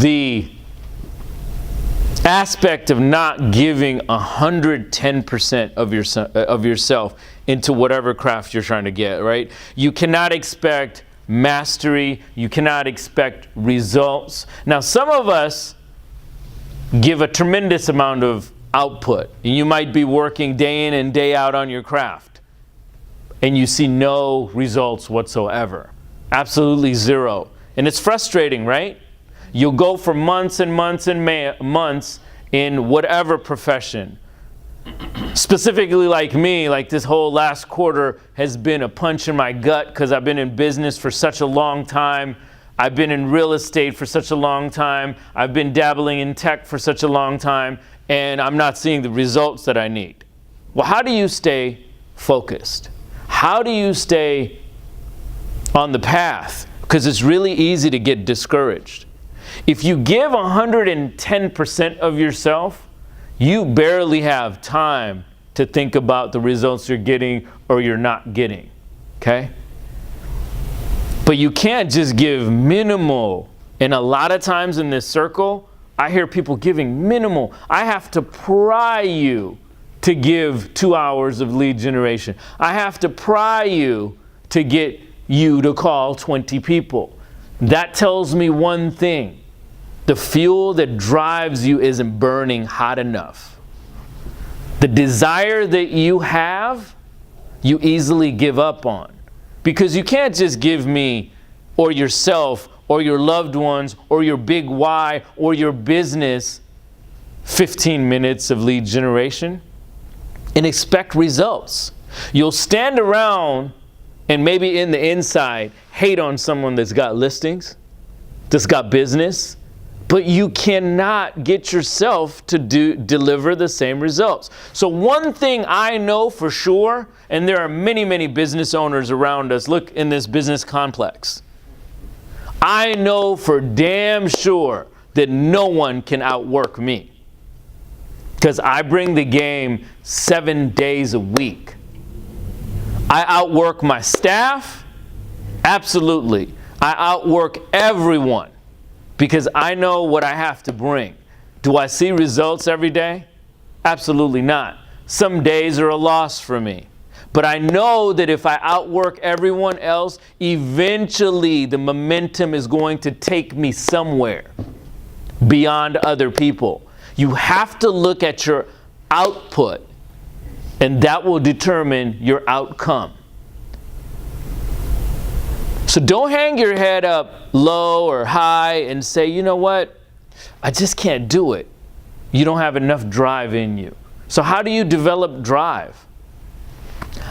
the aspect of not giving 110% of yourself into whatever craft you're trying to get, right? You cannot expect mastery. You cannot expect results. Now, some of us give a tremendous amount of output. You might be working day in and day out on your craft, and you see no results whatsoever. Absolutely zero. And it's frustrating, right? You'll go for months and months and months in whatever profession. Specifically like me, like this whole last quarter has been a punch in my gut because I've been in business for such a long time. I've been in real estate for such a long time. I've been dabbling in tech for such a long time, and I'm not seeing the results that I need. Well, how do you stay focused? How do you stay on the path? Because it's really easy to get discouraged. If you give 110% of yourself, you barely have time to think about the results you're getting or you're not getting, okay? But you can't just give minimal. And a lot of times in this circle, I hear people giving minimal. I have to pry you to give 2 hours of lead generation. I have to pry you to get you to call 20 people. That tells me one thing. The fuel that drives you isn't burning hot enough. The desire that you have, you easily give up on. Because you can't just give me or yourself or your loved ones or your big why or your business 15 minutes of lead generation and expect results. You'll stand around and maybe in the inside hate on someone that's got listings, that's got business, but you cannot get yourself to deliver the same results. So one thing I know for sure, and there are many, many business owners around us, look in this business complex. I know for damn sure that no one can outwork me. Because I bring the game 7 days a week. I outwork my staff? Absolutely. I outwork everyone. Because I know what I have to bring. Do I see results every day? Absolutely not. Some days are a loss for me. But I know that if I outwork everyone else, eventually the momentum is going to take me somewhere beyond other people. You have to look at your output, and that will determine your outcome. So don't hang your head up low or high and say, you know what, I just can't do it. You don't have enough drive in you. So how do you develop drive?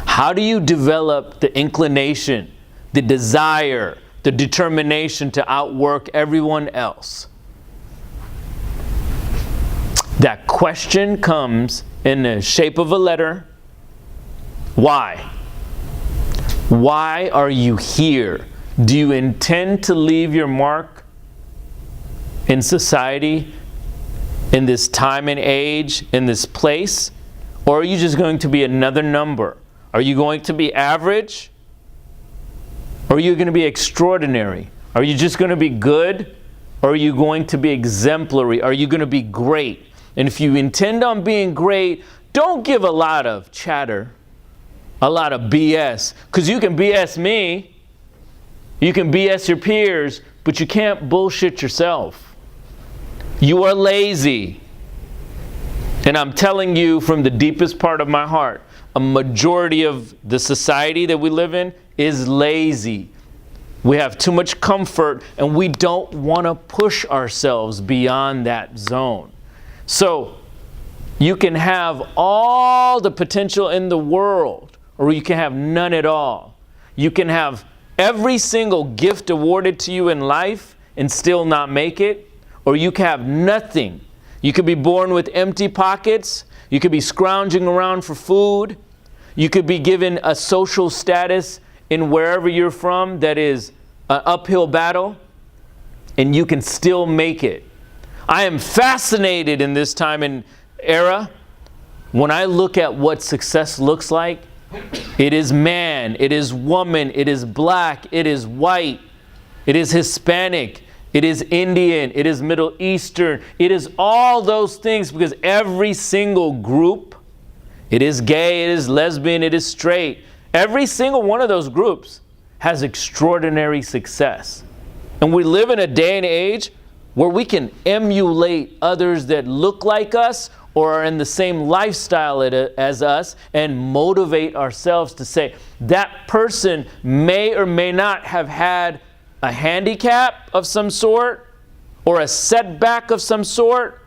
How do you develop the inclination, the desire, the determination to outwork everyone else? That question comes in the shape of a letter. Why? Why are you here? Do you intend to leave your mark in society, in this time and age, in this place? Or are you just going to be another number? Are you going to be average? Or are you going to be extraordinary? Are you just going to be good? Or are you going to be exemplary? Are you going to be great? And if you intend on being great, don't give a lot of chatter, a lot of BS. Because you can BS me. You can BS your peers, but you can't bullshit yourself. You are lazy. And I'm telling you from the deepest part of my heart, a majority of the society that we live in is lazy. We have too much comfort, and we don't want to push ourselves beyond that zone. So you can have all the potential in the world, or you can have none at all. You can have every single gift awarded to you in life and still not make it, or you can have nothing. You could be born with empty pockets. You could be scrounging around for food. You could be given a social status in wherever you're from that is an uphill battle, and you can still make it. I am fascinated in this time and era when I look at what success looks like. It is man, it is woman, it is black, it is white, it is Hispanic, It is Indian. It is Middle Eastern. It is all those things, because every single group, it is gay, it is lesbian, it is straight. Every single one of those groups has extraordinary success. And we live in a day and age where we can emulate others that look like us or are in the same lifestyle as us and motivate ourselves to say, that person may or may not have had a handicap of some sort, or a setback of some sort,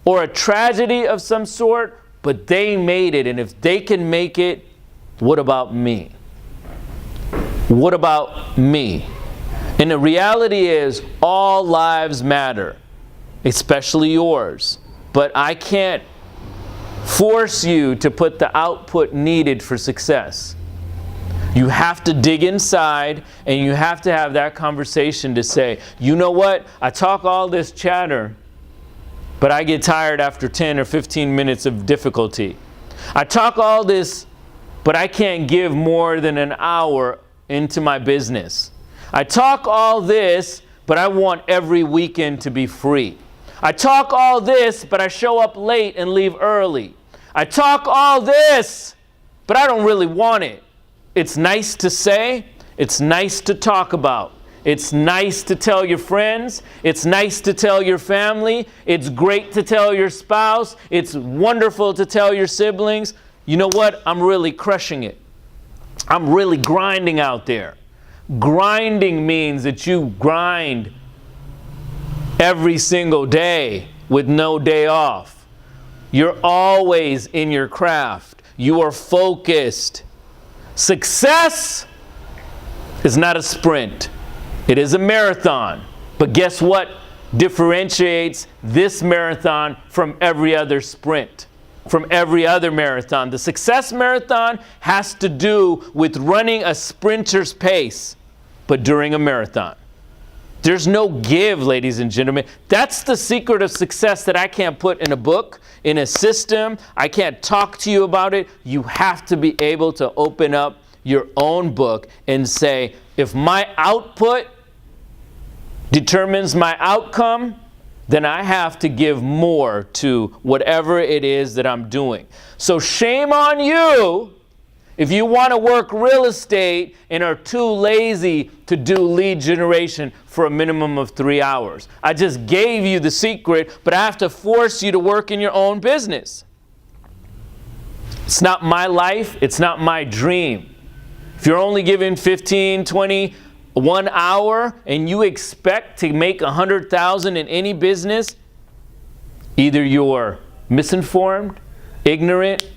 or a tragedy of some sort, but they made it. And if they can make it, what about me? What about me? And the reality is, all lives matter, especially yours. But I can't force you to put the output needed for success. You have to dig inside, and you have to have that conversation to say, you know what? I talk all this chatter, but I get tired after 10 or 15 minutes of difficulty. I talk all this, but I can't give more than an hour into my business. I talk all this, but I want every weekend to be free. I talk all this, but I show up late and leave early. I talk all this, but I don't really want it. It's nice to say. It's nice to talk about. It's nice to tell your friends. It's nice to tell your family. It's great to tell your spouse. It's wonderful to tell your siblings. You know what? I'm really crushing it. I'm really grinding out there. Grinding means that you grind every single day with no day off. You're always in your craft. You are focused. Success is not a sprint. It is a marathon. But guess what differentiates this marathon from every other sprint, from every other marathon? The success marathon has to do with running a sprinter's pace, but during a marathon. There's no give, ladies and gentlemen. That's the secret of success that I can't put in a book, in a system. I can't talk to you about it. You have to be able to open up your own book and say, if my output determines my outcome, then I have to give more to whatever it is that I'm doing. So shame on you if you want to work real estate and are too lazy to do lead generation for a minimum of 3 hours. I just gave you the secret, but I have to force you to work in your own business. It's not my life. It's not my dream. If you're only given 15, 20, 1 hour, and you expect to make 100,000 in any business, either you're misinformed, ignorant,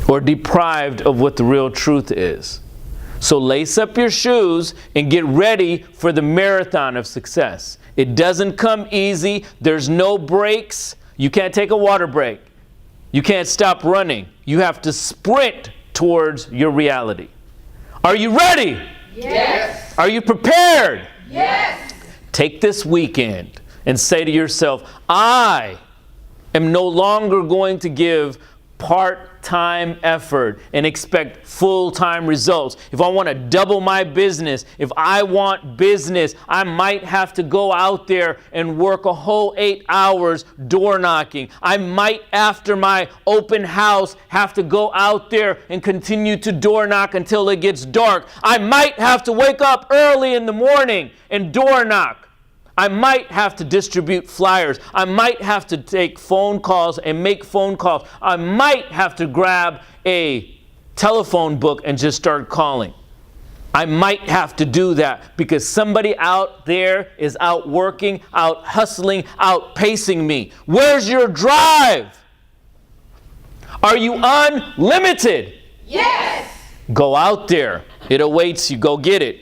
or deprived of what the real truth is. So lace up your shoes and get ready for the marathon of success. It doesn't come easy. There's no breaks. You can't take a water break. You can't stop running. You have to sprint towards your reality. Are you ready? Yes. Are you prepared? Yes. Take this weekend and say to yourself, I am no longer going to give part-time effort and expect full-time results. If I want to double my business, if I want business, I might have to go out there and work a whole 8 hours door knocking. I might, after my open house, have to go out there and continue to door knock until it gets dark. I might have to wake up early in the morning and door knock. I might have to distribute flyers. I might have to take phone calls and make phone calls. I might have to grab a telephone book and just start calling. I might have to do that because somebody out there is out working, out hustling, out pacing me. Where's your drive? Are you unlimited? Yes. Go out there. It awaits you. Go get it.